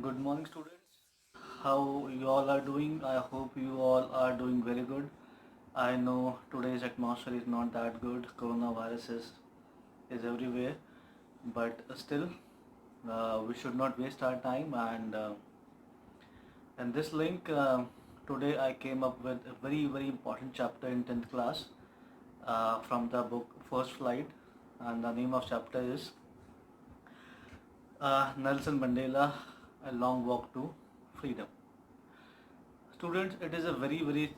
Good morning, students. How you all are doing? I hope you all are doing very good. I know today's atmosphere is not that good. Coronavirus is everywhere, but still, we should not waste our time. And this link today I came up with a very important chapter in 10th class from the book First Flight, and the name of chapter is Nelson Mandela: A Long Walk to Freedom. Students it is a very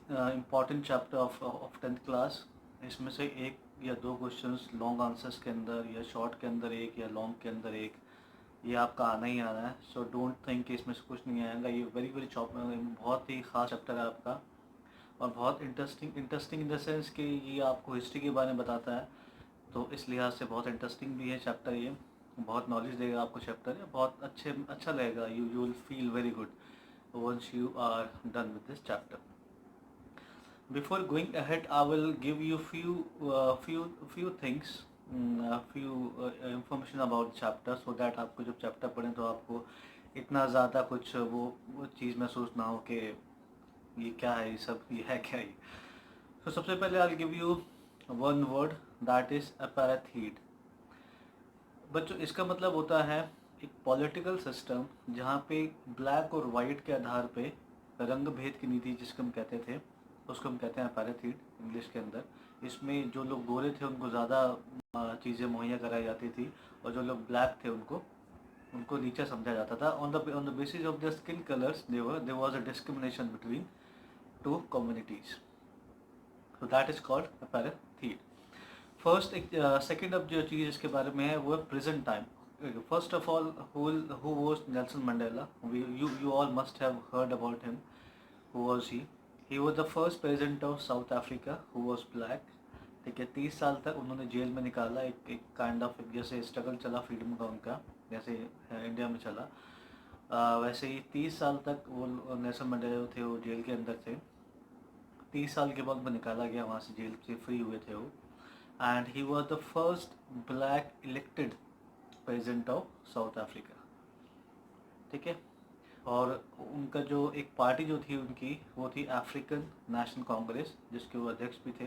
important chapter of 10th class. इसमें से एक या दो questions long answers के अंदर या short के अंदर एक या लॉन्ग के अंदर एक ये आपका आना ही आना है. सो डोंट थिंक कि इसमें से कुछ नहीं आएगा. ये वेरी बहुत ही ख़ास चैप्टर है आपका और बहुत इंटरेस्टिंग इन द सेंस कि ये आपको हिस्ट्री के बारे में बताता है. तो इस लिहाज से बहुत इंटरेस्टिंग भी है चैप्टर. ये बहुत नॉलेज देगा आपको चैप्टर. बहुत अच्छा लगेगा. You will feel very good once you are done with this chapter. Before going ahead, I will give you few things, few information about chapter, so that आपको जब chapter पढ़ें तो आपको इतना ज़्यादा कुछ वो चीज़ महसूस ना हो कि ये क्या है, ये सब ये है क्या. ये तो सबसे पहले I'll give you one word, that is apartheid. बच्चों इसका मतलब होता है एक पॉलिटिकल सिस्टम जहाँ पे ब्लैक और वाइट के आधार पे रंग भेद की नीति जिसको हम कहते थे उसको हम कहते हैं अपार्थाइड इंग्लिश के अंदर. इसमें जो लोग गोरे थे उनको ज़्यादा चीज़ें मुहैया कराई जाती थी और जो लोग ब्लैक थे उनको उनको नीचा समझा जाता था. On the basis of the skin colours there was a discrimination between two communities. So that is called apartheid. First एक सेकेंड अब जो चीज़ इसके बारे में है वो है present time. First of all, who was Nelson Mandela? You all must have heard about him. Who was he? He was the first president of South Africa who was black. ठीक है. 30 साल तक उन्होंने जेल में निकाला. एक kind of जैसे struggle चला फ्रीडम का उनका जैसे इंडिया में चला. वैसे ही 30 साल तक वो नेल्सन मंडेला थे वो जेल के अंदर थे. 30 साल के बाद उनको निकाला गया वहाँ से, जेल से फ्री हुए थे वो. And he was the first black elected president of South Africa. ठीक है. और उनका जो एक पार्टी जो थी उनकी वो थी अफ्रीकन नेशनल कांग्रेस जिसके वो अध्यक्ष भी थे,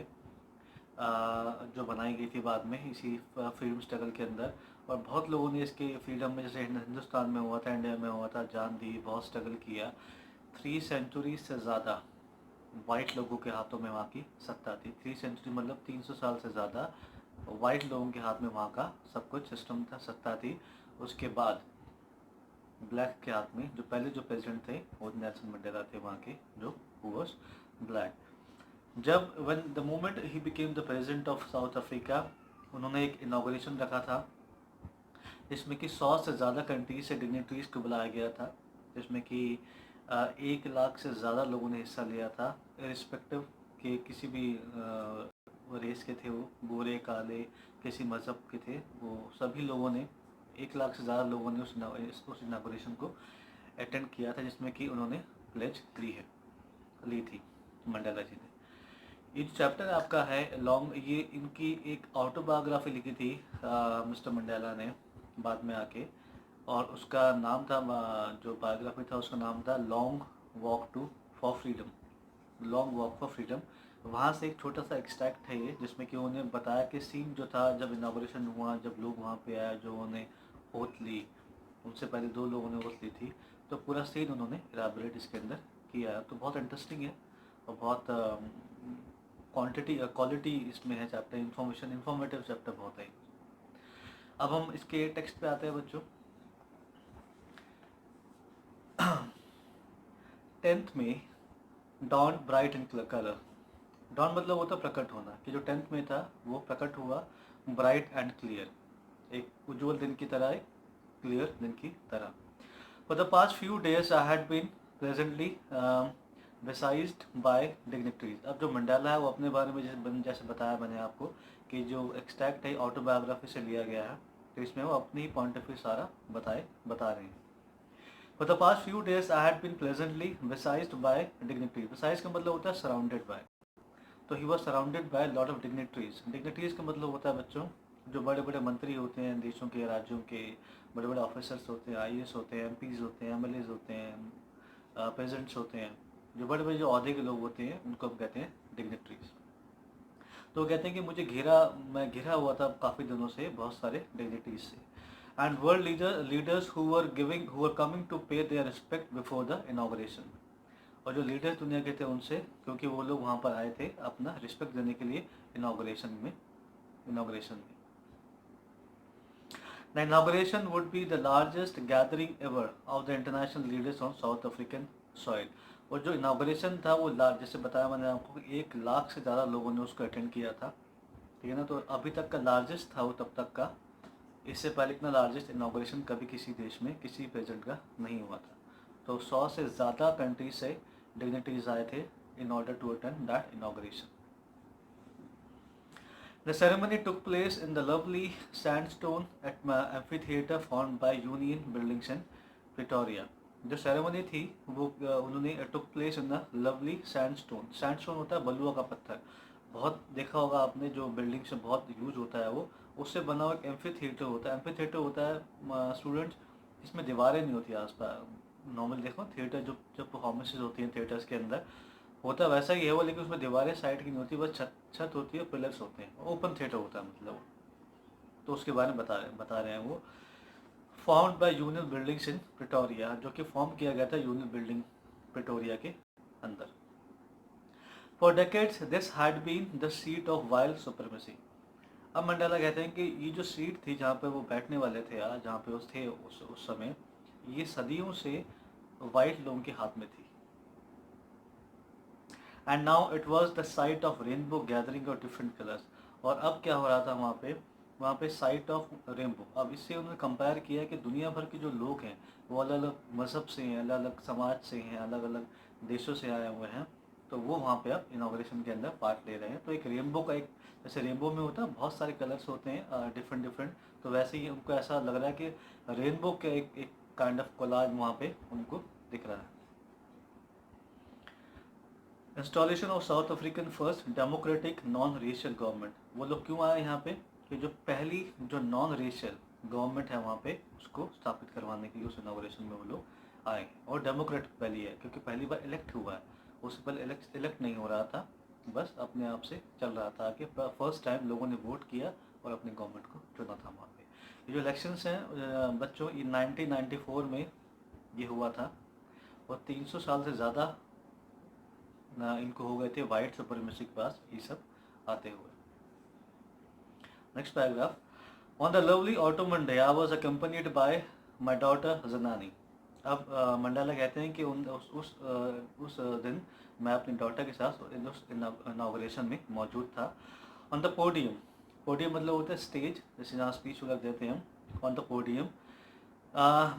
जो बनाई गई थी बाद में इसी फ्रीडम स्ट्रगल के अंदर. और बहुत लोगों ने इसके फ्रीडम में जैसे हिंदुस्तान में हुआ था, इंडिया में हुआ था, जान दी, बहुत स्ट्रगल किया. 3 सेंचुरी से ज़्यादा वाइट लोगों के हाथों में वहाँ की सत्ता थी. 3 सेंचुरी मतलब 300 साल से ज़्यादा वाइट लोगों के हाथ में वहाँ का सब कुछ सिस्टम था, सत्ता थी. उसके बाद ब्लैक के हाथ में जो पहले जो प्रेसिडेंट थे वो नेल्सन मंडेला थे वहाँ के, जो हु वाज ब्लैक. जब when the moment he became the president of South Africa, उन्होंने एक इनॉग्रेशन रखा था जिसमें कि 100 से ज़्यादा कंट्रीज से डिग्नेटरीज को बुलाया गया था, जिसमें कि 1 लाख से ज़्यादा लोगों ने हिस्सा लिया था. इरिस्पेक्टिव के किसी भी रेस के थे, वो गोरे काले किसी मज़हब के थे, वो सभी लोगों ने 1 लाख से ज़्यादा लोगों ने उस इनागोरेशन को अटेंड किया था, जिसमें कि उन्होंने प्लेज ली थी मंडेला जी ने. ये जो चैप्टर आपका है लॉन्ग, ये इनकी एक ऑटोबायोग्राफी लिखी थी मिस्टर मंडेला ने बाद में आके, और उसका नाम था जो बायोग्राफी था उसका नाम था long walk for freedom. Long walk for freedom. वहाँ से एक छोटा सा एक्सट्रैक्ट है ये, जिसमें कि उन्होंने बताया कि सीन जो था जब इनाग्रेशन हुआ, जब लोग वहाँ पे आए, जो उन्होंने ओथ ली, उनसे पहले 2 लोगों ने ओथ ली थी, तो पूरा सीन उन्होंने इलाबोरेट इसके अंदर किया है. तो बहुत इंटरेस्टिंग है और बहुत क्वालिटी इसमें है चैप्टर. इन्फॉर्मेटिव चैप्टर बहुत है. अब हम इसके टेक्स्ट पे आते हैं बच्चों. 10th में dawn bright in colour. Dawn मतलब होता प्रकट होना, कि जो 10th में था वो प्रकट हुआ ब्राइट एंड क्लियर, एक उज्जवल दिन की तरह, एक क्लियर दिन की तरह. For the past few days I had been presently besieged by dignitaries. अब जो मंडेला है वो अपने बारे में जैसे बताया मैंने आपको कि जो एक्सट्रैक्ट है ऑटोबायोग्राफी से लिया गया है, तो इसमें वो अपनी ही पॉइंट ऑफ व्यू सारा बता रहे हैं. For the past few days I had been pleasantly besieged by dignitaries. Besieged का मतलब होता है surrounded by. तो he was surrounded by a lot of dignitaries. Dignitaries का मतलब होता है बच्चों जो बड़े बड़े मंत्री होते हैं देशों के, राज्यों के, बड़े बड़े ऑफिसर्स होते हैं, आईएएस होते हैं, एमपीज होते हैं, एमएलएज होते हैं, प्रेसिडेंट्स होते हैं, जो बड़े बड़े जो ओहदे के लोग होते हैं उनको हम कहते हैं डिग्निटरीज। तो वो कहते हैं कि मैं घिरा हुआ था काफ़ी दिनों से बहुत सारे डिग्निटरीज से, and world leaders who were coming to pay their respect before the inauguration. और जो लीडर्स दुनिया के थे उनसे, क्योंकि वो लोग वहाँ पर आए थे अपना रिस्पेक्ट देने के लिए इनॉग्रेशन में। The inauguration would be the largest gathering ever of the international leaders on South African soil. और जो इनाग्रेशन था वो जैसे बताया मैंने आपको, 1 लाख से ज़्यादा लोगों ने उसको अटेंड किया था, ठीक है ना। तो अभी तक का लार्जेस्ट था वो तब तक का, इससे पहले इतना लार्जेस्ट इनाग्रेशन कभी किसी देश में किसी प्रेसिडेंट का नहीं हुआ था। तो 100 से ज़्यादा कंट्री से डिग्निटरीज आए थे in order to attend that inauguration. The ceremony took place in the lovely sandstone amphitheatre formed by Union Buildings in Pretoria. जो सेरेमनी थी वो उन्होंने took place in the lovely sandstone. Sandstone होता है बलुआ का पत्थर, बहुत देखा होगा आपने, जो बिल्डिंग से बहुत यूज होता है वो, उससे बना हुआ एक एम्फीथिएटर होता है। एम्फीथिएटर होता है स्टूडेंट्स इसमें दीवारें नहीं होती आसपास। नॉर्मल देखो थिएटर जो परफॉर्मेंसेज होती हैं थिएटर्स के अंदर होता है वैसा ही है वो, लेकिन उसमें दीवारें साइड की नहीं होती, बस छत होती है, पिलर्स होते हैं, ओपन थिएटर होता है मतलब। तो उसके बारे में बता रहे हैं वो। Found by union buildings in Pretoria, जो कि फॉर्म किया गया था यूनियन बिल्डिंग प्रिटोरिया के अंदर। For decades this had been the seat of white supremacy. अब मंडेला कहते हैं कि ये जो सीट थी जहाँ पे वो बैठने वाले थे या जहाँ पे थे उस समय, ये सदियों से वाइट लोगों के हाथ में थी। And now it was the site of rainbow gathering of different colours. और अब क्या हो रहा था वहाँ पे साइट ऑफ रेनबो। अब इससे उन्होंने कंपेयर किया कि दुनिया भर के जो लोग हैं वो अलग अलग मज़हब से हैं, अलग अलग समाज से हैं, अलग अलग देशों से आए हुए हैं, तो वो वहाँ पे अब इनाग्रेशन के अंदर पार्ट ले रहे हैं। तो एक रेनबो का एक, जैसे रेनबो में होता है बहुत सारे कलर्स होते हैं डिफरेंट, तो वैसे ही उनको ऐसा लग रहा है कि रेनबो का एक काइंड ऑफ कोलाज वहाँ पे उनको दिख रहा है। Installation of South African first democratic non racial government. वो लोग क्यों आए यहाँ पे कि जो पहली जो नॉन रेशियल गवर्नमेंट है वहाँ पे उसको स्थापित करवाने के लिए उस इनॉग्रेशन में वो लोग आए। और डेमोक्रेटिक पहली है क्योंकि पहली बार इलेक्ट हुआ है, उससे पहले इलेक्ट नहीं हो रहा था, बस अपने आप से चल रहा था कि फर्स्ट टाइम लोगों ने वोट किया और अपनी गवर्नमेंट को चुना था वहाँ पे। ये जो इलेक्शंस हैं बच्चों, ये 1994 में ये हुआ था और 300 साल से ज़्यादा इनको हो गए थे वाइट सुपरमेसी के पास ये सब आते हुए। Next paragraph. On the lovely autumn Monday I was accompanied by my daughter जनानी। अब मंडाला कहते हैं कि उस दिन मैं अपनी डॉटर के साथ उस इनाग्रेशन में मौजूद था। ऑन द पोडियम, पोडियम मतलब होता है स्टेज, जैसे जहाँ स्पीच वगैरह देते हैं हम। On the podium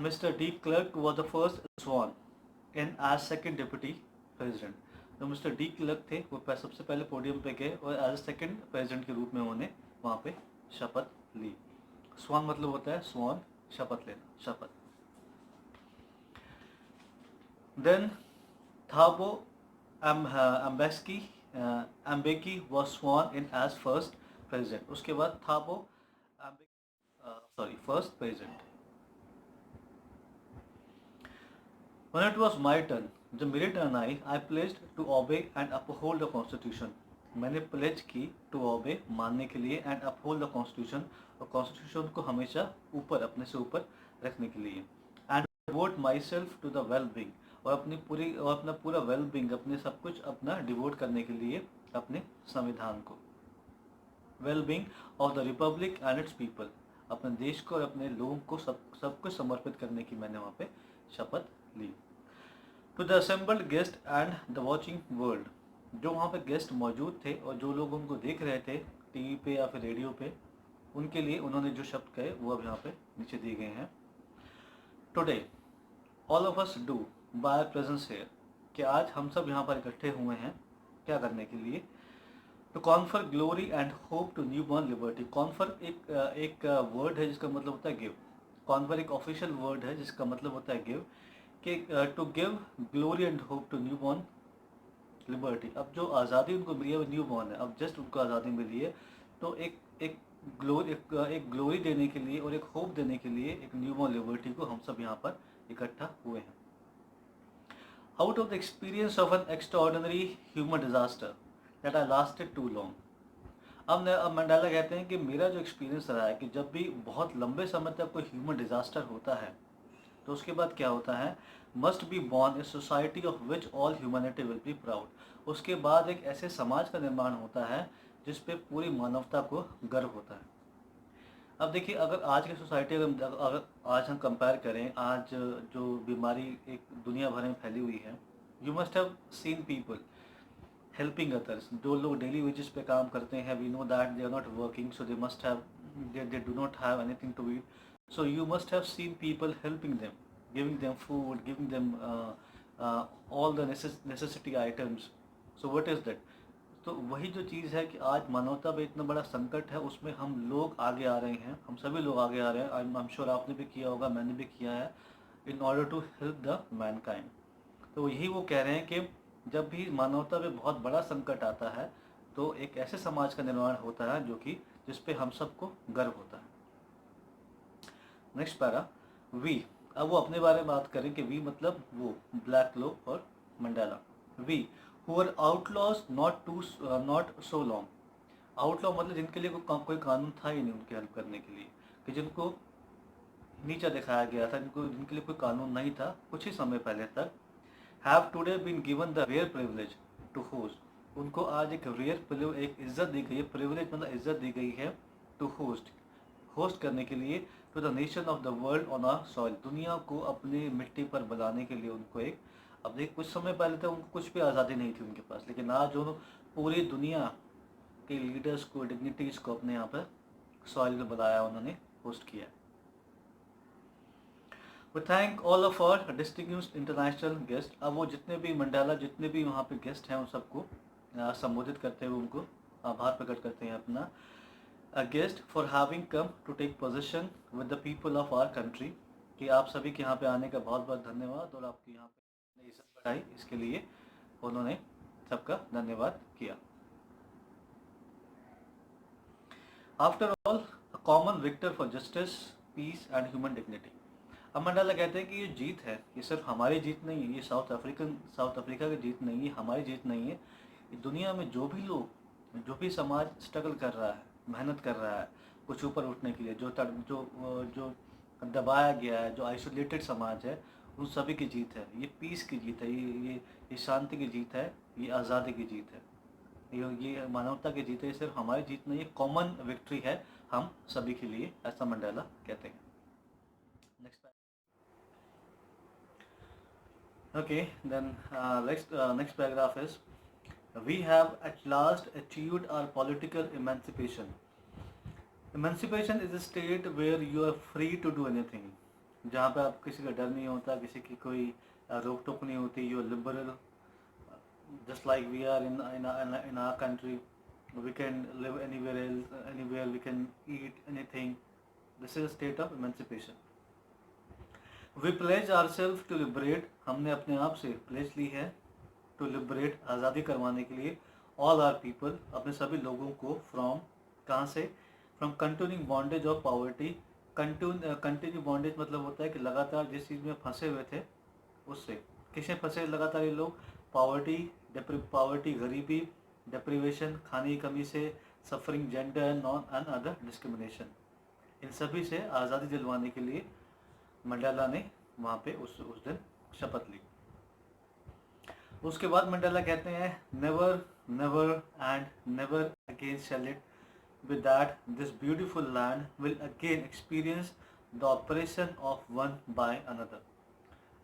mister de Klerk was the first sworn in as second deputy president. तो मिस्टर डी क्लर्क थे वो सबसे पहले पोडियम पे गए और एज सेकेंड प्रेसिडेंट के रूप में उन्होंने वहाँ पे शपथ ली। स्वान मतलब होता है स्वान, शपथ लेना, शपथ। Then Thabo Mbeki was sworn in as first president. उसके बाद Thabo first president. When it was my turn, जब मेरी टर्न आई, I pledged to obey and uphold the constitution। मैंने प्लेज की टू ओबे, मानने के लिए, एंड अपहोल्ड द कॉन्स्टिट्यूशन, और कॉन्स्टिट्यूशन को हमेशा ऊपर, अपने से ऊपर रखने के लिए, and devote myself to the well being, और अपना पूरा वेल बींग, अपने सब कुछ अपना डिवोट करने के लिए अपने संविधान को, well being of the Republic and it's people, अपने देश को और अपने लोगों को सब कुछ समर्पित करने की मैंने वहाँ पे शपथ ली। To the assembled guest and the watching world, जो वहाँ पे गेस्ट मौजूद थे और जो लोग उनको देख रहे थे टीवी पे या फिर रेडियो पे, उनके लिए उन्होंने जो शब्द कहे वो अब यहाँ पे नीचे दिए गए हैं। Today all of us do by presence here, कि आज हम सब यहाँ पर इकट्ठे हुए हैं क्या करने के लिए, to confer glory and hope to new born liberty. Confer एक वर्ड है जिसका मतलब होता है गिव। कॉन्फर एक ऑफिशियल वर्ड है जिसका मतलब होता है गिव, कि to give glory and hope to new born liberty. अब जो आज़ादी उनको मिली है वो न्यू बॉर्न है, अब जस्ट उनको आज़ादी मिली है, तो एक एक ग्लोरी देने के लिए और एक होप देने के लिए एक न्यू बॉर्न लिबर्टी को हम सब यहाँ पर इकट्ठा हुए हैं। Out of the experience of an extraordinary human disaster that I lasted too long. अब मंडाला कहते हैं कि मेरा जो एक्सपीरियंस रहा है कि जब भी बहुत लंबे समय तक कोई ह्यूमन डिजास्टर होता है तो उसके बाद क्या होता है, must be born a society of which all humanity will be proud. उसके बाद एक ऐसे समाज का निर्माण होता है जिस पे पूरी मानवता को गर्व होता है। अब देखिए, अगर आज की सोसाइटी अगर आज हम कंपेयर करें, आज जो बीमारी एक दुनिया भर में फैली हुई है, you must have seen people helping others. जो लोग डेली वेजेस पे काम करते हैं, we know that they are not working, so they must have they do not have anything to eat, so you must have seen people helping them, giving them food, giving them all the necessity items. So what is that? तो वही जो चीज़ है कि आज मानवता पे इतना बड़ा संकट है, उसमें हम लोग आगे आ रहे हैं, हम सभी लोग आगे आ रहे हैं। आई एम श्योर आपने भी किया होगा, मैंने भी किया है, in order to help the mankind. तो यही वो कह रहे हैं कि जब भी मानवता पे बहुत बड़ा संकट आता है तो एक ऐसे समाज का निर्माण होता है जो कि जिस पे हम सबको गर्व होता है। Next para, we. अब वो अपने बारे में बात करें कि वी मतलब वो ब्लैक लोग और Mandela. We who are outlaws not so long. Outlaw मतलब जिनके लिए कोई कानून था ही नहीं उनकी हेल्प करने के लिए, कि जिनको नीचा दिखाया गया था, जिनके लिए कोई कानून नहीं था कुछ ही समय पहले तक, have today been given the rare privilege to host. उनको आज एक रेयर एक इज्जत दी गई है, प्रिविलेज मतलब इज्जत दी गई है, टू होस्ट करने के लिए, to the nation of the world on our soil. दुनिया को अपनी मिट्टी पर बुलाने के लिए उनको एक, अब देखिए कुछ समय पहले तक उनको कुछ भी आज़ादी नहीं थी उनके पास, लेकिन आज उन्होंने पूरी दुनिया के लीडर्स को, डिग्निटीज को अपने यहाँ पर सॉइल में बुलाया, उन्होंने होस्ट किया। We thank all of our distinguished international guest. अब वो जितने भी मंडाला जितने भी वहाँ पे गेस्ट हैं उन सबको संबोधित करते हुए उनको आभार प्रकट करते हैं अपना। A guest for having come to take possession with the people of our country, कि आप सभी के यहाँ पे आने का बहुत बहुत धन्यवाद और आपकी यहाँ पे इज्जत बढ़ाई, इसके लिए उन्होंने सबका धन्यवाद किया। After all a common victory for justice, peace and human dignity. अब मंडाला कहते हैं कि ये जीत है, ये सिर्फ हमारी जीत नहीं है, ये साउथ अफ्रीका की जीत नहीं है, हमारी जीत नहीं है। दुनिया में जो भी लोग, जो भी समाज स्ट्रगल कर रहा है, मेहनत कर रहा है कुछ ऊपर उठने के लिए, जो दबाया गया है, जो आइसोलेटेड समाज है, उन सभी की जीत है। ये पीस की जीत है, ये शांति की जीत है, ये आज़ादी की जीत है, ये मानवता की जीत है। सिर्फ हमारी जीत नहीं, ये कॉमन विक्ट्री है हम सभी के लिए, ऐसा मंडाला कहते हैं। Next okay, then next paragraph is, we have at last achieved our political emancipation. Emancipation is a state where you are free to do anything. जहाँ पे आप किसी का डर नहीं होता, किसी की कोई रोक टोक नहीं होती। You are liberal, just like we are in our country. We can live anywhere else, anywhere we can eat anything. This is a state of emancipation. We pledge ourselves to liberate. हमने अपने आप से pledge ली है to liberate, आज़ादी करवाने के लिए, all are people, अपने सभी लोगों को, फ्रॉम, कहाँ से, from continuing bondage of poverty. Continue bondage मतलब होता है कि लगातार जिस चीज़ में फंसे हुए थे उससे, किसमें फंसे लगातार ये लोग, पॉवर्टी गरीबी, डिप्रीवेशन खाने की कमी से, सफरिंग, जेंडर नॉन एंड अदर डिस्क्रिमिनेशन, इन सभी से आज़ादी दिलवाने के लिए मंडाला ने वहाँ पे उस दिन शपथ ली। उसके बाद मंडाला कहते हैं, never never and never again shall it be that this beautiful land will again experience the oppression of one by another.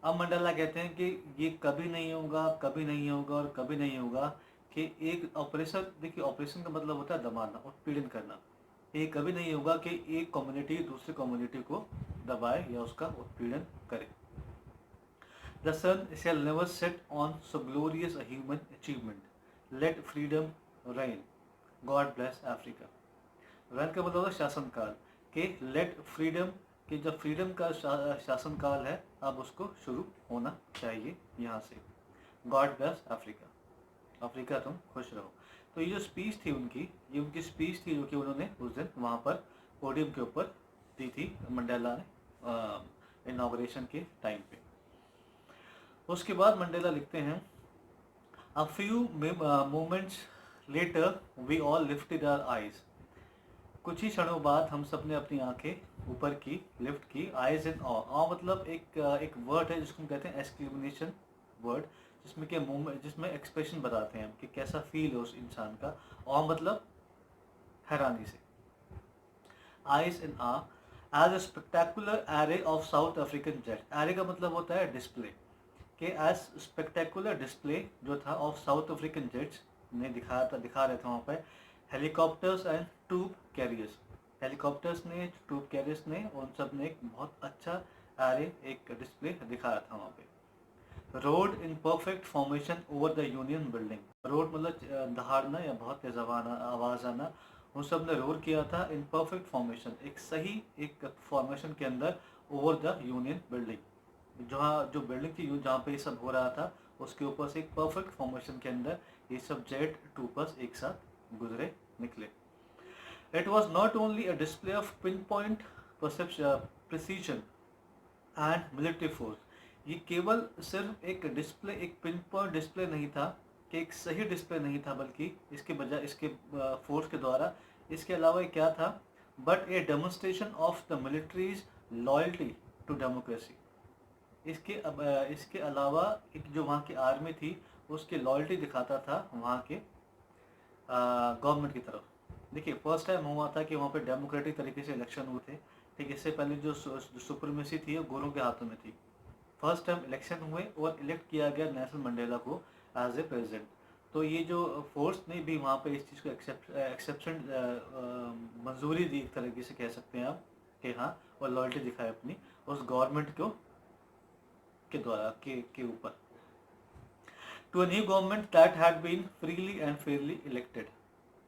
अब मंडाला कहते हैं कि ये कभी नहीं होगा, कभी नहीं होगा और कभी नहीं होगा कि एक ऑपरेशन, देखिए ऑपरेशन का मतलब होता है दबाना, उत्पीड़न करना। ये कभी नहीं होगा कि एक कम्युनिटी दूसरी कम्युनिटी को दबाए या उसका उत्पीड़न करे। The sun shall never set on so glorious a human achievement. Let freedom reign. God bless Africa. reign का मतलब होगा शासन काल, कि let freedom, कि जब फ्रीडम का शासन काल है अब उसको शुरू होना चाहिए यहाँ से। God bless Africa. अफ्रीका तुम खुश रहो। तो ये जो स्पीच थी उनकी, ये उनकी स्पीच थी जो कि उन्होंने उस दिन वहाँ पर पोडियम के ऊपर दी थी मंडेला ने इनॉग्रेशन के टाइम पे। उसके बाद मंडेला लिखते हैं, a few moments later we all lifted our eyes. कुछ ही क्षणों बाद हम सब ने अपनी आंखें ऊपर की, लिफ्ट की। आइज इन ऑ मतलब एक वर्ड है जिसको हम कहते हैं एक्सक्लेमेशन वर्ड, जिसमें क्या मोमेंट, जिसमें एक्सप्रेशन बताते हैं कि कैसा फील है उस इंसान का। ऑ मतलब हैरानी से। Eyes in awe as a spectacular array of South African jets. Array का मतलब होता है डिस्प्ले, कि एज स्पेक्टेकुलर डिस्प्ले जो था ऑफ साउथ अफ्रीकन जेट्स ने दिखा रहे थे वहाँ पर helicopters and tube carriers. Helicopters ने, ट्यूब कैरियर्स ने, उन सब ने एक बहुत अच्छा एरे, एक डिस्प्ले दिखाया था वहाँ पे। Road in perfect formation over the union building. Road मतलब दहाड़ना या बहुत तेज आवाज़ आना। उन सब ने रोड किया था इन परफेक्ट फॉर्मेशन, एक सही एक फॉर्मेशन के अंदर, ओवर द यूनियन बिल्डिंग। जहाँ जो बिल्डिंग थी जहाँ पे ये सब हो रहा था उसके ऊपर से एक परफेक्ट फॉर्मेशन के अंदर ये सब जेट ट्रूपर्स एक साथ गुजरे निकले। It was not only a display of pin point precision and military force. ये केवल सिर्फ एक डिस्प्ले, एक पिन पॉइंट डिस्प्ले नहीं था, कि एक सही डिस्प्ले नहीं था, बल्कि इसके बजाय, इसके फोर्स के द्वारा, इसके अलावा ये क्या था, but a demonstration of the military's loyalty to democracy. इसके अलावा एक जो वहाँ की आर्मी थी उसकी लॉयल्टी दिखाता था वहाँ के गवर्नमेंट की तरफ। देखिए फर्स्ट टाइम हुआ था कि वहाँ पे डेमोक्रेटिक तरीके से इलेक्शन हुए थे, ठीक। इससे पहले जो सुप्रीमेसी थी वो गोरों के हाथों में थी। फर्स्ट टाइम इलेक्शन हुए और इलेक्ट किया गया नेल्सन मंडेला को एज ए प्रेसिडेंट। तो ये जो फोर्स ने भी वहाँ पे इस चीज़ को एक्सेप्शन मंजूरी दी, एक तरीके से कह सकते हैं आप, कि हाँ, और लॉयल्टी दिखाई अपनी उस गवर्नमेंट को के द्वारा के ऊपर। To a new government that had been freely and fairly elected.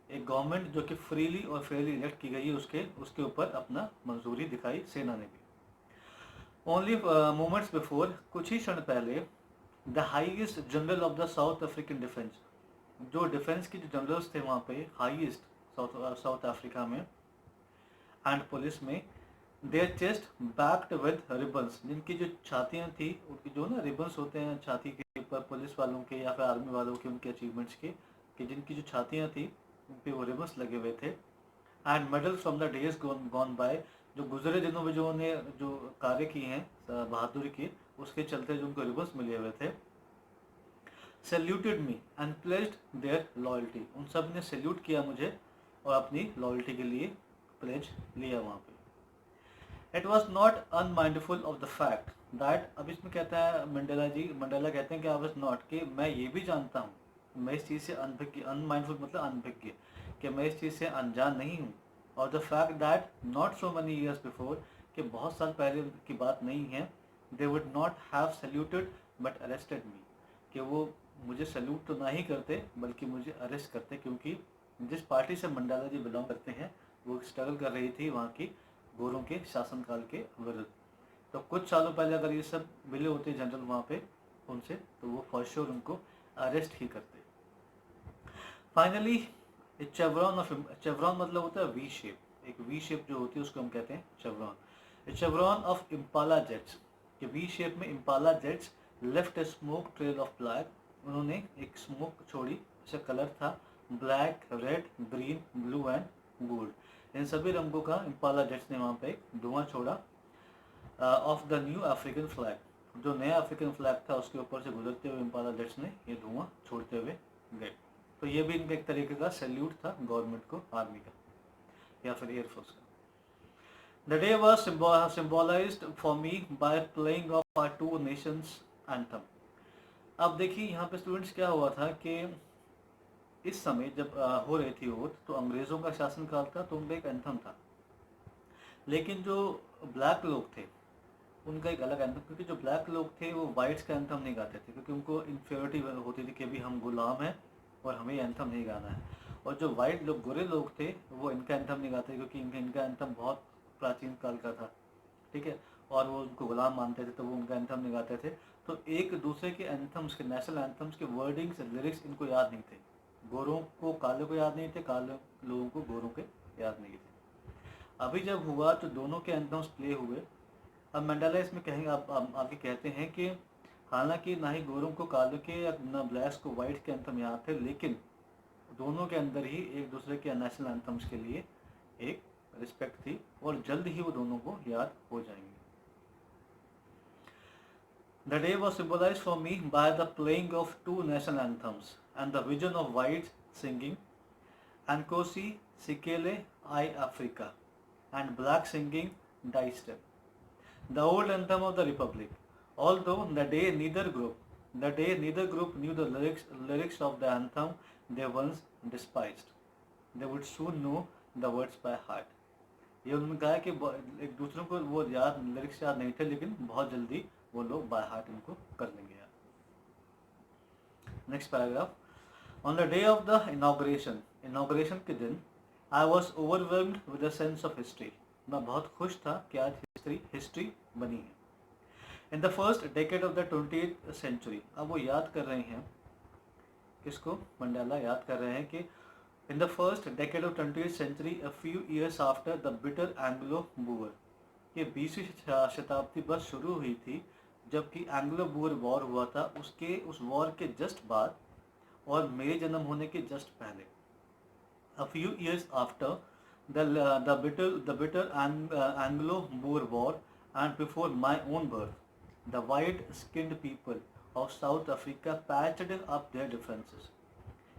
एक गवर्नमेंट जो कि फ्रीली और फेयरली इलेक्ट की गई है, उसके ऊपर अपना मंजूरी दिखाई सेना ने भी। ओनली मोमेंट्स बिफोर, कुछ ही क्षण पहले, the highest general of the South African defence, जो डिफेंस के जो जनरल्स थे वहाँ पे हाईएस्ट साउथ अफ्रीका में एंड पुलिस में, their chest backed with ribbons, जिनकी जो छातियाँ थी उनकी जो ना रिबन्स होते हैं छाती के ऊपर पुलिस वालों के या फिर आर्मी वालों के, उनके अचीवमेंट्स के, कि जिनकी जो छातियाँ थी उन पे वो रिबन्स लगे हुए थे। And medals from the days gone by, जो गुजरे दिनों में जो उन्हें जो कार्य किए हैं बहादुरी के, उसके चलते जो उनको रिबन्स मिले हुए थे। Saluted me and pledged their loyalty, उन सब ने सैल्यूट किया मुझे और अपनी लॉयल्टी के लिए प्लेज लिया वहाँ पे। It was not unmindful of the fact that, अब इसमें कहता है मंडेला कहते हैं कि आई वॉज नॉट, कि मैं ये भी जानता हूँ, मैं इस चीज़ से अनभिज्ञ, अनमाइंडफुल मतलब अनभिज्ञ, कि मैं इस चीज़ से अनजान नहीं हूँ। और the fact that not so many years before, कि बहुत साल पहले की बात नहीं है, they would not have saluted but arrested me, कि वो मुझे सैल्यूट तो ना ही करते बल्कि मुझे अरेस्ट करते, क्योंकि जिस पार्टी से मंडेला जी बिलोंग करते हैं वो स्ट्रगल कर रही थी वहाँ की गोरों के शासनकाल के विरुद्ध। तो कुछ सालों पहले अगर ये सब मिले होते जनरल वहाँ पे उनसे, तो वो फॉर श्योर उनको अरेस्ट ही करते। फाइनली चेवरॉन मतलब होता है वी शेप, एक वी शेप जो होती है उसको हम कहते हैं chevron. Chevron of Impala jets, कि वी शेप में Impala jets left a smoke trail of black, उन्होंने एक स्मोक छोड़ी, इसका कलर था black, red, green, blue and gold. इन सभी रंगों का इम्पाला जेट्स ने वहाँ पे एक धुआं छोड़ा of the new African flag, जो नया अफ्रीकन फ्लैग था उसके ऊपर से गुजरते हुए इम्पाला जेट्स ने ये धुआं छोड़ते हुए गए। तो ये भी इनका एक तरीके का सैल्यूट था गवर्नमेंट को, आर्मी का या फिर एयरफोर्स का। The day was symbolised for me by playing of our two nations anthem. अब देखिए यहाँ पे स्टूडेंट्स क्या हुआ था कि इस समय जब हो रही थी ओथ, तो अंग्रेज़ों का शासनकाल था, तो उनका एक एंथम था। लेकिन जो ब्लैक लोग थे उनका एक अलग एंथम, क्योंकि जो ब्लैक लोग थे वो वाइट्स का एंथम नहीं गाते थे, क्योंकि उनको इन्फ्योरिटी होती थी कि भी हम गुलाम हैं और हमें एंथम नहीं गाना है। और जो वाइट लोग, गोरे लोग थे, वो इनका एंथम नहीं गाते, क्योंकि इनका एंथम बहुत प्राचीन काल का था, ठीक है, और वो उनको गुलाम मानते थे, तो वो उनका एंथम नहीं गाते थे। तो एक दूसरे के एंथम्स के, नेशनल एंथम्स के वर्डिंग्स, लिरिक्स इनको याद नहीं थे, गोरों को काले को याद नहीं थे, काले लोगों को गोरों के याद नहीं थे। अभी जब हुआ तो दोनों के एंथम्स प्ले हुए। अब मंडेला इसमें कहेंगे, आप आगे कहते हैं कि हालांकि ना ही गोरों को काले के या ना ब्लैक्स को वाइट के एंथम याद थे, लेकिन दोनों के अंदर ही एक दूसरे के नेशनल एंथम्स के लिए एक रिस्पेक्ट थी और जल्द ही वो दोनों को याद हो जाएंगे। The day was symbolized for me by the playing of two national anthems and the vision of whites singing Nkosi Sikele I Africa and black singing Die Step, the old anthem of the Republic. Although the day neither group knew the lyrics of the anthem they once despised, they would soon know the words by heart. ये उन्होंने कहा कि एक दूसरे को वो याद lyrics याद नहीं थे, लेकिन बहुत जल्दी वो लोग बाय हार्ट इनको कर लेंगे। Next paragraph. On the day of the inauguration के दिन I was overwhelmed with a sense of history, मैं बहुत खुश था कि आज हिस्ट्री बनी है। In the first decade of the 20th century, अब वो याद कर रहे हैं किसको, मंडेला याद कर रहे हैं कि in the first decade of 20th century, a few years after the bitter Anglo-Boer, ये 20वीं शताब्दी बस शुरू हुई थी जबकि एंग्लो बुअर वॉर हुआ था, उसके उस वॉर के जस्ट बाद और मेरे जन्म होने के जस्ट पहले। A few years after the bitter Anglo-Boer war and before my own birth, the white-skinned people of South Africa patched up their differences.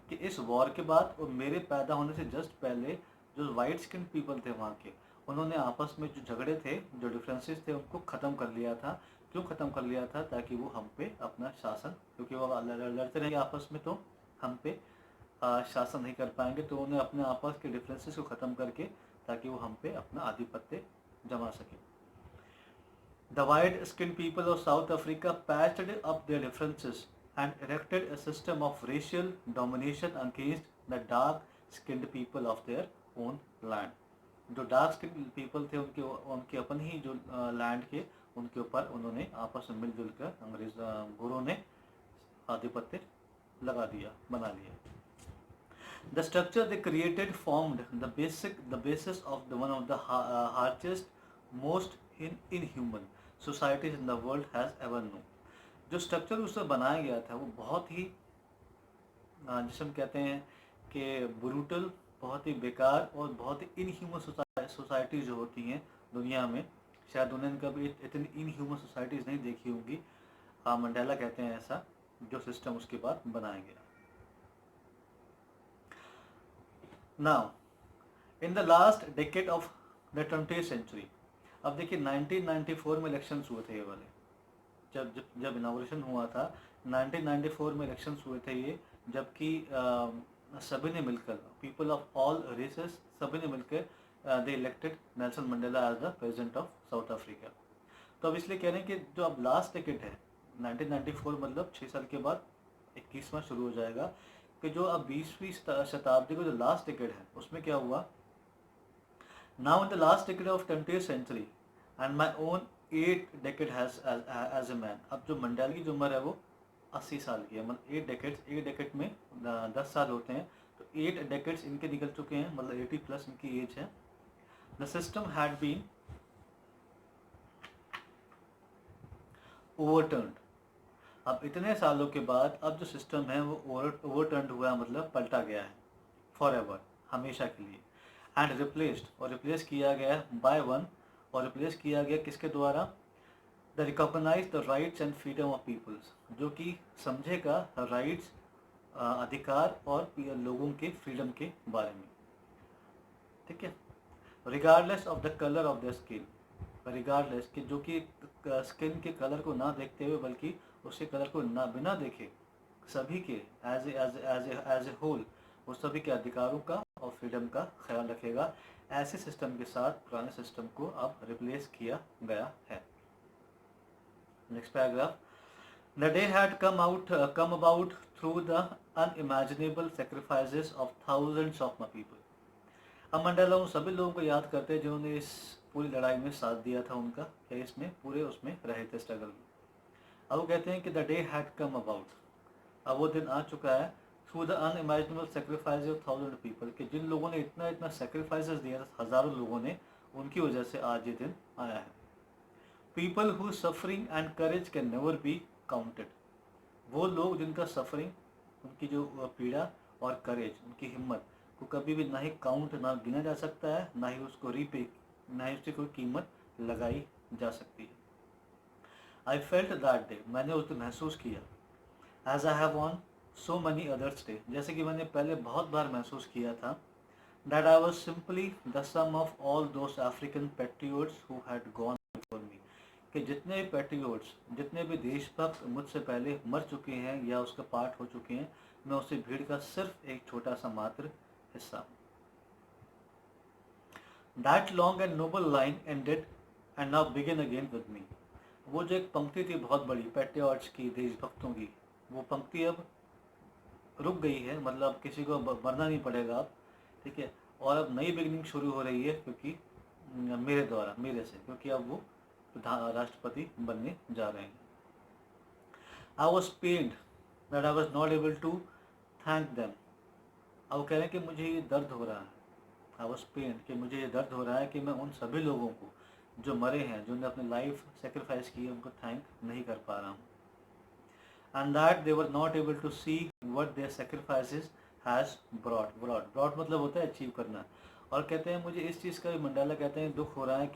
कि इस वॉर के बाद और मेरे पैदा होने से जस्ट पहले जो वाइट स्किन पीपल थे वहाँ के, उन्होंने आपस में जो झगड़े थे, जो डिफरेंसेस थे, उनको ख़त्म कर लिया था। क्यों ख़त्म कर लिया था? ताकि वो हम पे अपना शासन, क्योंकि वो लड़ते रहेंगे आपस में तो हम पे शासन नहीं कर पाएंगे, तो उन्हें अपने आपस के डिफरेंसेस को ख़त्म करके ताकि वो हम पे अपना आधिपत्य जमा सके। The white skin people of South Africa patched up there differences and erected a system of racial domination against the dark-skinned people of their own land. जो dark skinned people थे उनके अपन ही जो लैंड के, उनके ऊपर उन्होंने आपस में मिलजुल कर अंग्रेज गोरों ने आधिपत्य लगा दिया, बना लिया। The structure they created formed the basis of one of the harshest, most inhuman societies in the world has ever known. जो स्ट्रक्चर उससे बनाया गया था वो बहुत ही जिसे हम कहते हैं कि ब्रूटल, बहुत ही बेकार और बहुत ही इनह्यूमन सोसाइटी जो होती हैं दुनिया में, शायद उन्होंने कभी इतनी इनह्यूमन सोसाइटीज़ नहीं देखी होंगी। मंडेला कहते हैं ऐसा, जो सिस्टम उसके बाद बनाया गया। Now in the last decade of the 20th century, अब देखिए 1994 में इलेक्शंस हुए थे ये वाले, जब इनाग्रेशन हुआ था 1994 में इलेक्शंस हुए थे ये, जबकि सभी ने मिलकर, पीपल ऑफ ऑल रेसेस, सभी ने मिलकर they elected Nelson Mandela as the president of South Africa. तो अब इसलिए कह रहे हैं कि जो अब लास्ट टिकट है 1994, मतलब 6 साल के बाद 21वां शुरू हो जाएगा, कि जो अब 20वीं शताब्दी का जो लास्ट टिकट है उसमें क्या हुआ। Now in the last decade of 20th century and my own 8 decade has as a man, अब जो मंडेला की जो उम्र है वो 80 साल की है, मतलब 8 डेकेड में 10 साल होते हैं, तो 8 डेकेड्स इनके निकल चुके हैं, मतलब 80 प्लस इनकी एज है। The system had been overturned, अब इतने सालों के बाद अब जो सिस्टम है वो ओवरटर्न्ड हुआ है, मतलब पलटा गया है फॉर एवर, हमेशा के लिए। एंड रिप्लेस्ड, और रिप्लेस किया गया बाय वन, और रिप्लेस किया गया किसके द्वारा? The recognise the rights and freedom of peoples, जो कि समझेगा राइट्स, अधिकार और लोगों के फ्रीडम के बारे में, ठीक है। Regardless of the colour of the skin, regardless कि जो कि स्किन के कलर को ना देखते हुए, बल्कि उसके कलर को ना बिना देखे सभी के एज ए होल, वो सभी के अधिकारों का और फ्रीडम का ख्याल रखेगा। ऐसे सिस्टम के साथ पुराने सिस्टम को अब रिप्लेस किया गया है। Next paragraph. The day had come about through the unimaginable sacrifices of thousands of my people. अब मंडेला उन सभी लोगों को याद करते हैं जिन्होंने इस पूरी लड़ाई में साथ दिया था उनका, या इसमें पूरे उसमें रहे थे स्ट्रगल में। अब वो कहते हैं कि the day had come about, अब वो दिन आ चुका है through the unimaginable sacrifice of 1000 people, कि जिन लोगों ने इतना इतना सेक्रीफाइसेस दिया था, हज़ारों लोगों ने, उनकी वजह से आज ये दिन आया है। People who suffering and courage can never be counted, वो लोग जिनका सफरिंग, उनकी जो पीड़ा और करेज, उनकी हिम्मत को कभी भी ना ही काउंट, ना गिना जा सकता है, ना ही उसको रीपे, ना ही उसकी कोई कीमत लगाई जा सकती है। आई फेल्ट दैट डे, मैंने उस दिन महसूस किया, as I have on so many others day, जैसे कि मैंने पहले बहुत बार महसूस किया था, that I was simply the sum of all those African patriots who had gone before me, कि जितने भी पेट्रियोट्स, जितने भी देशभक्त मुझसे पहले मर चुके हैं या उसका पार्ट हो चुके हैं, मैं उसी भीड़ का सिर्फ एक छोटा सा मात्र हिस्सा हूँ। That long and noble line ended and now begin again with me, वो जो एक पंक्ति थी बहुत बड़ी पेट्रियोट्स की, देशभक्तों की, वो पंक्ति अब रुक गई है, मतलब किसी को मरना नहीं पड़ेगा अब, ठीक है, और अब नई बिगिनिंग शुरू हो रही है, क्योंकि मेरे द्वारा, मेरे से, क्योंकि अब वो राष्ट्रपति बनने जा रहे हैं। I was pained that I was not able to thank them, अब कह रहे हैं कि मुझे ये दर्द हो रहा है, आई वॉज पेन्ड, कि मुझे ये दर्द हो रहा है कि मैं उन सभी लोगों को जो मरे हैं, जिन्होंने अपनी लाइफ सेक्रीफाइस की है, उनको थैंक नहीं कर पा रहा हूँ। And that they were not able to see what their sacrifices has brought मतलब होता है अचीव करना, और कहते हैं मुझे इस चीज़ का भी, मंडाला कहते हैं, दुख हो रहा है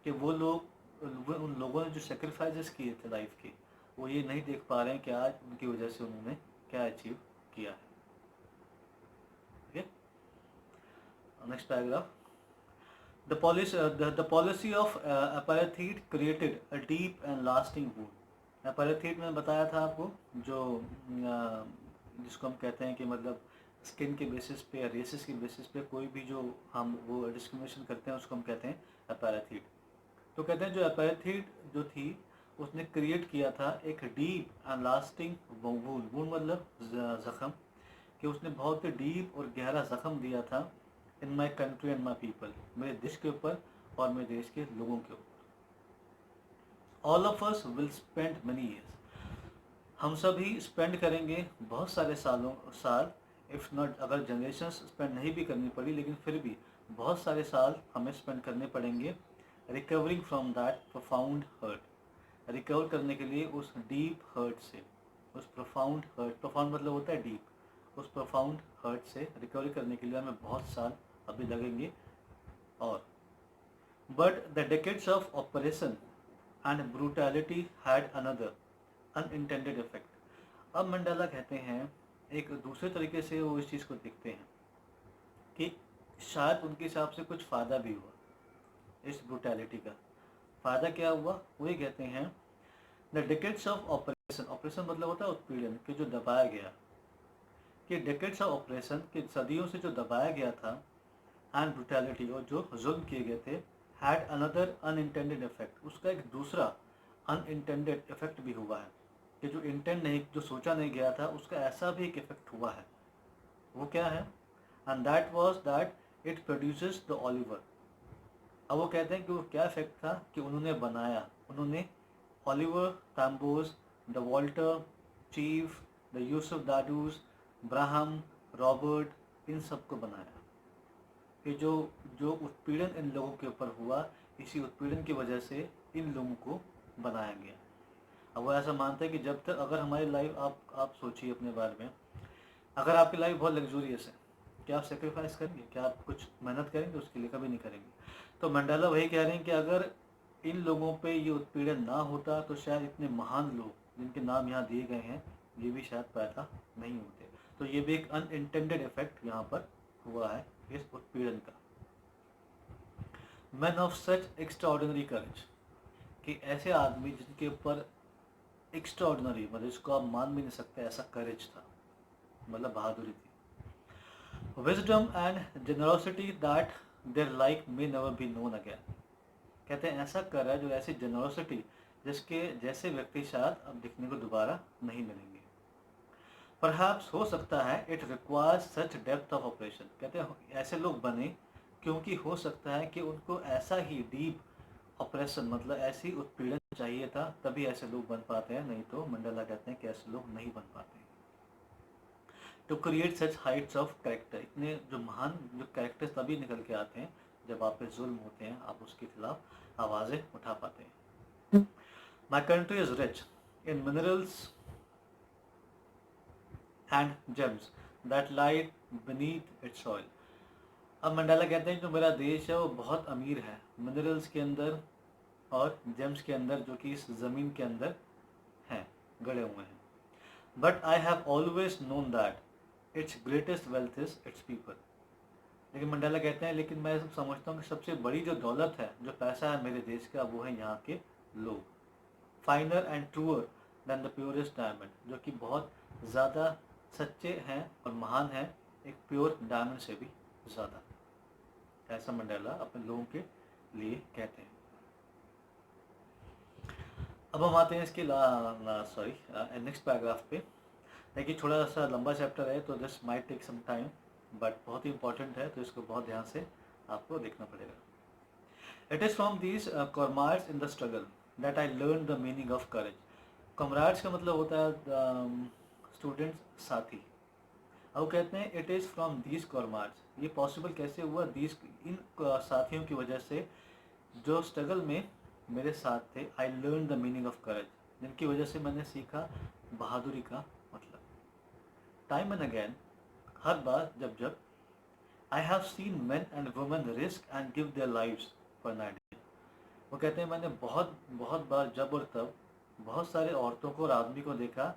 कि वो लोग, उन लोगों ने जो सेक्रीफाइसेस किए थे लाइफ के, वो ये नहीं देख पा रहे हैं कि आज उनकी वजह से उन्होंने क्या अचीव किया है। ठीक है, next paragraph. The policy of apartheid created a deep and lasting wound. apartheid में बताया था आपको, जो जिसको हम कहते हैं कि मतलब स्किन के बेसिस पे या रेसिस के बेसिस पे कोई भी जो हम वो डिस्क्रिमिनेशन करते हैं, उसको हम कहते हैं apartheid। तो कहते हैं जो apartheid जो थी, उसने क्रिएट किया था एक डीप एंड लास्टिंग वूंड, मतलब जख्म, कि उसने बहुत ही डीप और गहरा जख्म दिया था in my country and my people, मेरे देश के ऊपर और मेरे देश के लोगों के ऊपर। All of us will spend money years, हम सभी स्पेंड करेंगे बहुत सारे साल, इफ़ नॉट, अगर जनरेशन स्पेंड नहीं भी करनी पड़ी, लेकिन फिर भी बहुत सारे साल हमें स्पेंड करने पड़ेंगे, recovering from that profound hurt, recover करने के लिए उस डीप हर्ट से, उस प्रोफाउंड हर्ट, प्रोफाउंड मतलब होता है डीप, उस प्रोफाउंड हर्ट से रिकवरी करने के लिए हमें बहुत साल अभी लगेंगे। और but the decades of operation and brutality had another unintended effect. अब मंडाला कहते हैं, एक दूसरे तरीके से वो इस चीज़ को देखते हैं कि शायद उनके हिसाब से कुछ फ़ायदा भी हुआ इस ब्रूटैलिटी का। फ़ायदा क्या हुआ, वो ये कहते हैं, the decades of operation, operation मतलब होता है उत्पीड़न, कि जो दबाया गया, कि डेकेड्स ऑफ ऑपरेशन, कि सदियों से जो दबाया गया था, एंड ब्रूटैलिटी, और जो जुल्म किए गए थे, हैड अनदर अनइंटेंडेड इफेक्ट, उसका एक दूसरा अनइंटेंडेड इफेक्ट भी हुआ है, कि जो इंटेंड नहीं, जो सोचा नहीं गया था, उसका ऐसा भी एक इफेक्ट हुआ है। वो क्या है, and that was that it produces the Oliver. अब वो कहते हैं कि वो क्या इफेक्ट था, कि उन्होंने बनाया, उन्होंने Oliver Tambos, the Walter chief, the Yusuf Dadoos, Bram, Robert, इन सबको बनाया, कि जो जो उत्पीड़न इन लोगों के ऊपर हुआ, इसी उत्पीड़न की वजह से इन लोगों को बनाया गया। अब वो ऐसा मानते हैं कि जब तक, अगर हमारी लाइफ, आप सोचिए अपने बारे में, अगर आपकी लाइफ बहुत लग्जूरियस है, क्या आप सेक्रीफाइस करेंगे, क्या आप कुछ मेहनत करेंगे उसके लिए? कभी नहीं करेंगे। तो मंडाला वही कह रहे हैं कि अगर इन लोगों पे ये उत्पीड़न ना होता, तो शायद इतने महान लोग जिनके नाम यहाँ दिए गए हैं, ये भी शायद पैदा नहीं होते। तो ये भी एक अनइंटेंडेड इफेक्ट यहाँ पर हुआ है इस उत्पीड़न का। मैन ऑफ सच एक्स्ट्राऑर्डिनरी करेज, कि ऐसे आदमी जिनके ऊपर एक्स्ट्राऑर्डिनरी, मतलब इसको आप मान भी नहीं सकते, ऐसा करेज था, मतलब बहादुरी थी। Wisdom and generosity that their like may never be known again, कहते हैं ऐसा करेज और ऐसी जेनरोसिटी जिसके जैसे व्यक्ति शायद अब दिखने को दोबारा नहीं मिलेंगे। परहैप्स, हो सकता है, it requires such depth of operation, कहते हैं ऐसे लोग बने क्योंकि हो सकता है कि उनको ऐसा ही डीप ऑपरेशन, मतलब ऐसी उत्पीड़न चाहिए था, तभी ऐसे लोग बन पाते हैं, नहीं तो मंडाला कहते हैं कि ऐसे लोग नहीं बन पाते। To create such heights of character, इतने जो महान जो कैरेक्टर्स तभी निकल के आते हैं जब आप पे जुल्म होते हैं, आप उसके खिलाफ आवाज़ें उठा पाते हैं। My country is rich in minerals and James that lie beneath it's soil. अब मंडाला कहते हैं जो मेरा देश है वो बहुत अमीर है मिनरल्स के अंदर और जेम्स के अंदर, जो कि इस ज़मीन के अंदर हैं, गड़े हुए हैं। But I have always known that it's greatest wealth is it's people. लेकिन मंडाला कहते हैं लेकिन मैं समझता हूँ कि सबसे बड़ी जो दौलत है, जो पैसा है मेरे देश का, वो है यहाँ के लोग। Finer and truer than the purest diamond, जो कि बहुत ज़्यादा सच्चे हैं और महान हैं एक प्योर डायमंड से भी ज़्यादा, ऐसा मंडाला अपने लोगों के लिए कहते हैं। अब हम आते हैं इसके नेक्स्ट पैराग्राफ पे। देखिए थोड़ा सा लंबा चैप्टर है तो this might take some time, but बहुत ही इंपॉर्टेंट है तो इसको बहुत ध्यान से आपको देखना पड़ेगा। It is from these comrades in the struggle that I learn the meaning of courage. Comrades का मतलब होता है स्टूडेंट्स, साथी। अब कहते हैं it is from these comrades, ये पॉसिबल कैसे हुआ? दीज, इन साथियों की वजह से जो स्ट्रगल में मेरे साथ थे, आई लर्न द मीनिंग ऑफ करेज, जिनकी वजह से मैंने सीखा बहादुरी का मतलब। टाइम एंड अगेन, हर बार जब I have seen main and women risk and give their lives for an idea. वो कहते हैं मैंने बहुत बार जब और तब बहुत सारे औरतों को और आदमी को देखा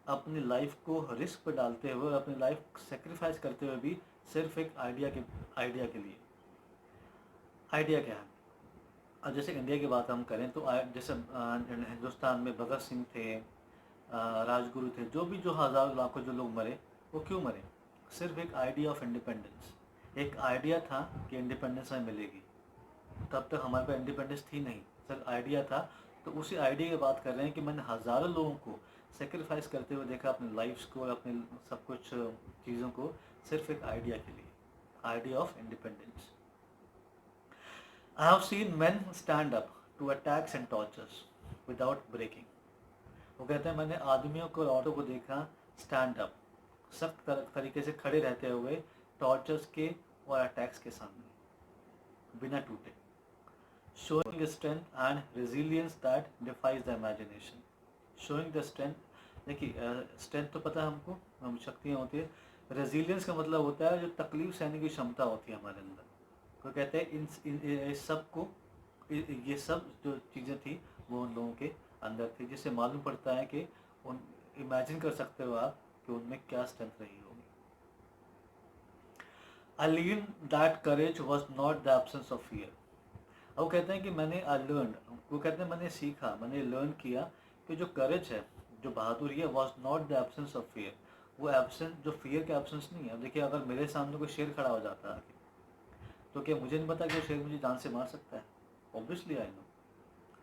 अपनी लाइफ को रिस्क पर डालते हुए और अपनी लाइफ सेक्रीफाइस करते हुए भी सिर्फ एक आइडिया के लिए। आइडिया क्या है? अब जैसे इंडिया की बात हम करें तो जैसे हिंदुस्तान में भगत सिंह थे, राजगुरु थे, जो हज़ारों लाखों जो लोग मरे, वो क्यों मरे? सिर्फ एक आइडिया ऑफ इंडिपेंडेंस। एक आइडिया था कि इंडिपेंडेंस हमें मिलेगी। तब तक हमारे पास इंडिपेंडेंस थी नहीं, सिर्फ आइडिया था। तो उसी आइडिया की बात कर रहे हैं कि मैंने हज़ारों लोगों को सेक्रीफाइस करते हुए देखा अपने लाइफ्स को और अपने सब कुछ चीज़ों को, सिर्फ एक आइडिया के लिए, idea of independence. I have seen men stand up to attacks and tortures without breaking. वो कहते हैं मैंने आदमियों को और औरतों को देखा स्टैंड अप, सख्त तरीके से खड़े रहते हुए टॉर्चर्स के और अटैक्स के सामने बिना टूटे। Showing strength and resilience that defies the imagination. Showing the strength, देखिए स्ट्रेंथ तो पता है हमको, हम शक्तियाँ होती है। रेजिलियंस का मतलब होता है जो तकलीफ सहने की क्षमता होती है हमारे अंदर। तो कहते हैं इन सब को, ये सब जो चीज़ें थी वो उन लोगों के अंदर थी, जिससे मालूम पड़ता है कि उन इमेजिन कर सकते हो आप कि उनमें क्या स्ट्रेंथ रही होगी। I learn that courage was not the absence of fear. अब वो कहते हैं कि मैंने वो कहते हैं मैंने सीखा, मैंने लर्न किया कि जो करेज है, जो बहादुरी है, was not the absence of fear. वो एब्सेंस, जो फियर का एब्सेंस नहीं है। अब देखिए अगर मेरे सामने कोई शेर खड़ा हो जाता है तो क्या मुझे नहीं पता कि वो शेर मुझे जान से मार सकता है? ऑब्वियसली आई नो,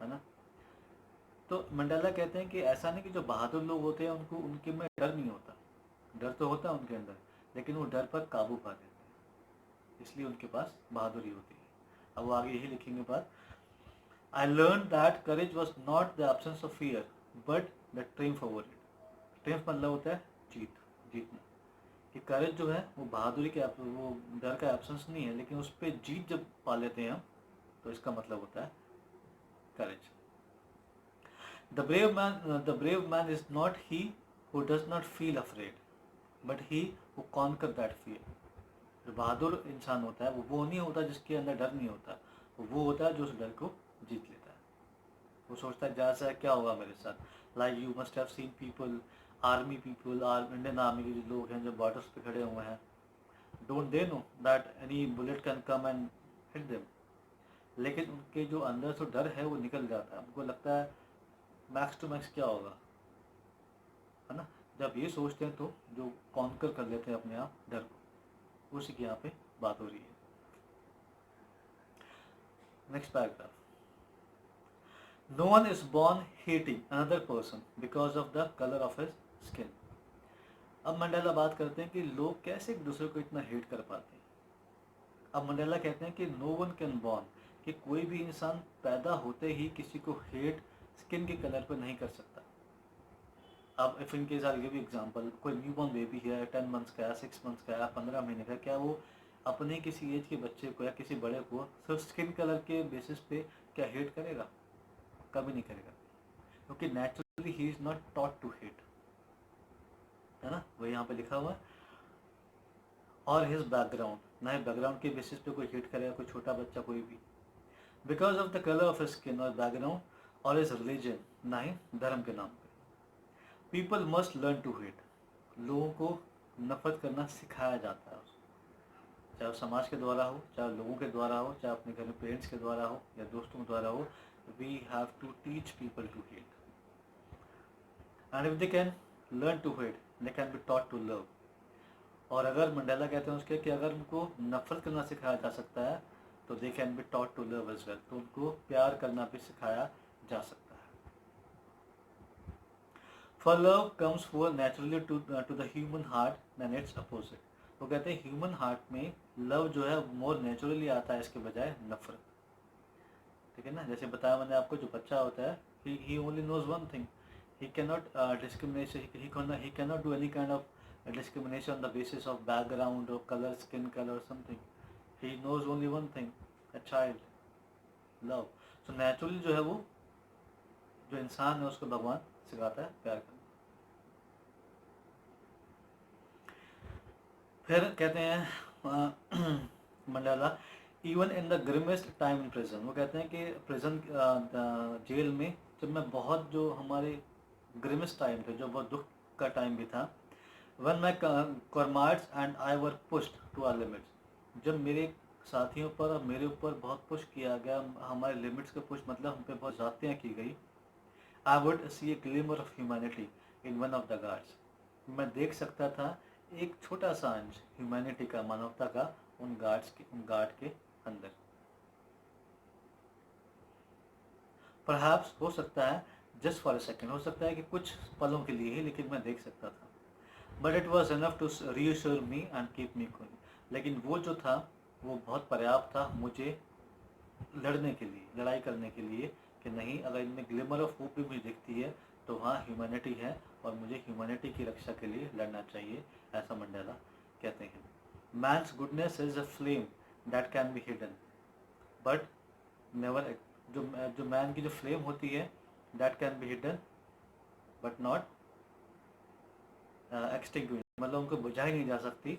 है ना। तो मंडाला कहते हैं कि ऐसा नहीं कि जो बहादुर लोग होते हैं उनको, उनके में डर नहीं होता। डर तो होता है उनके अंदर, लेकिन वो डर पर काबू पा लेते हैं, इसलिए उनके पास बहादुरी होती है। अब वो आगे यही लिखेंगे बात। I learn that courage was not the absence of fear but the triumph over it. Triumph मतलब होता है जीतना। कि करेज जो है वो बहादुरी के, वो डर का एब्सेंस नहीं है, लेकिन उस पर जीत जब पा लेते हैं हम, तो इसका मतलब होता है courage. The brave man is not he who does not feel afraid but he who conquer that fear. जो बहादुर इंसान होता है वो नहीं होता जिसके अंदर डर नहीं होता, वो होता है जो उस डर को जीत लेता है। वो सोचता है जैसा क्या होगा मेरे साथ। Like you must have seen people, army people, Indian army के जो लोग हैं जो बॉर्डर्स पे खड़े हुए हैं, don't they know that any bullet can come and hit them. लेकिन उनके जो अंदर से डर है वो निकल जाता है, उनको लगता है मैक्स टू मैक्स क्या होगा, है ना। जब ये सोचते हैं तो जो कॉन्कर कर लेते हैं अपने आप डर को, उसी की यहाँ पे बात हो रही है। Next paragraph. No one is born hating another person because of the colour of his skin. अब मंडेला बात करते हैं कि लोग कैसे एक दूसरे को इतना हेट कर पाते हैं। अब मंडेला कहते हैं कि नो वन कैन बॉर्न, कि कोई भी इंसान पैदा होते ही किसी को हेट स्किन के कलर पर नहीं कर सकता। अब if in case I give example, कोई न्यूबॉर्न बेबी है, 10 मंथ्स का है, 6 मंथ्स का है, 15 महीने का, क्या वो अपने किसी एज के बच्चे को या किसी बड़े को सिर्फ स्किन कलर के बेसिस पे क्या हेट करेगा? कभी नहीं करेगा, क्योंकि naturally he is not taught to hate, है ना, वो यहाँ पे लिखा हुआ है। और हिज बैकग्राउंड, ना ही बैकग्राउंड के बेसिस पे कोई हेट करेगा, कोई छोटा बच्चा कोई भी, because of the colour of skin और बैकग्राउंड और हिज रिलीजन, ना ही धर्म के नाम पे। People must learn to hate, लोगों को नफरत करना सिखाया जाता है, चाहे वो समाज के द्वारा हो, चाहे लोगों के द्वारा हो, चाहे अपने घर में पेरेंट्स के द्वारा हो या दोस्तों के द्वारा हो। We have to teach people to hate, and if they can learn to hate, they can be taught to love. और अगर मंडेला कहते हैं उसके कि अगर उनको नफरत करना सिखाया जा सकता है तो they can be taught to love as well, तो उनको प्यार करना भी सिखाया जा सकता है। For love comes for naturally to the human heart than it's opposite. वो कहते हैं ह्यूमन हार्ट में लव जो है मोर नेचुरली आता है इसके बजाय नफरत, ठीक है ना। जैसे बताया मैंने आपको, जो बच्चा होता है he only knows one thing, he cannot discriminate, he cannot do any kind of discrimination on the basis of background or color, skin color or something. He knows only one thing, a child, love. So naturally जो है वो जो इंसान है उसको भगवान सिखाता है प्यार करना। फिर कहते हैं Mandela, even in the grimmest time in prison, वो कहते हैं कि प्रिजन जेल में जब मैं बहुत, जो हमारे ग्रिमेस्ट टाइम थे, जो बहुत दुख का टाइम भी था, when my comrades and I were pushed to our limits, जब मेरे साथियों पर और मेरे ऊपर बहुत पुश किया गया, हमारे लिमिट्स के पुश मतलब हम पे बहुत ज़्यादतियाँ की गई। I would see A glimmer of humanity in one of the guards, मैं देख सकता था एक छोटा सा अंश ह्यूमैनिटी का, मानवता का, उन गार्ड के अंदर। परहैप्स, हो सकता है, जस्ट फॉर अ सेकेंड, हो सकता है कि कुछ पलों के लिए ही, लेकिन मैं देख सकता था। But it was enough to reassure me and keep me cool, लेकिन वो जो था वो बहुत पर्याप्त था मुझे लड़ने के लिए, लड़ाई करने के लिए, कि नहीं, अगर इनमें ग्लिमर ऑफ होप भी मुझे दिखती है तो वहाँ ह्यूमैनिटी है और मुझे ह्यूमैनिटी की रक्षा के लिए लड़ना चाहिए, ऐसा मंडेला कहते हैं। Man's goodness is a flame that can be hidden but never, जो मैन की जो फ्लेम होती है, that can be hidden but not extinguish, मतलब उनको बुझाई नहीं जा सकती,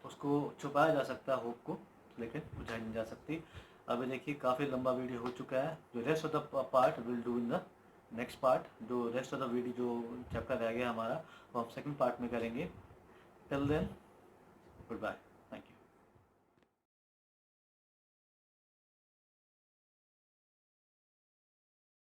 उसको छुपाया जा सकता है होप को, लेकिन बुझाई नहीं जा सकती। अभी देखिए काफ़ी लंबा वीडियो हो चुका है, जो rest of the part will do in the next part, जो रेस्ट ऑफ द वीडियो जो चैप्टर रह गया हमारा वो हम सेकंड पार्ट में करेंगे। Till then, good bye.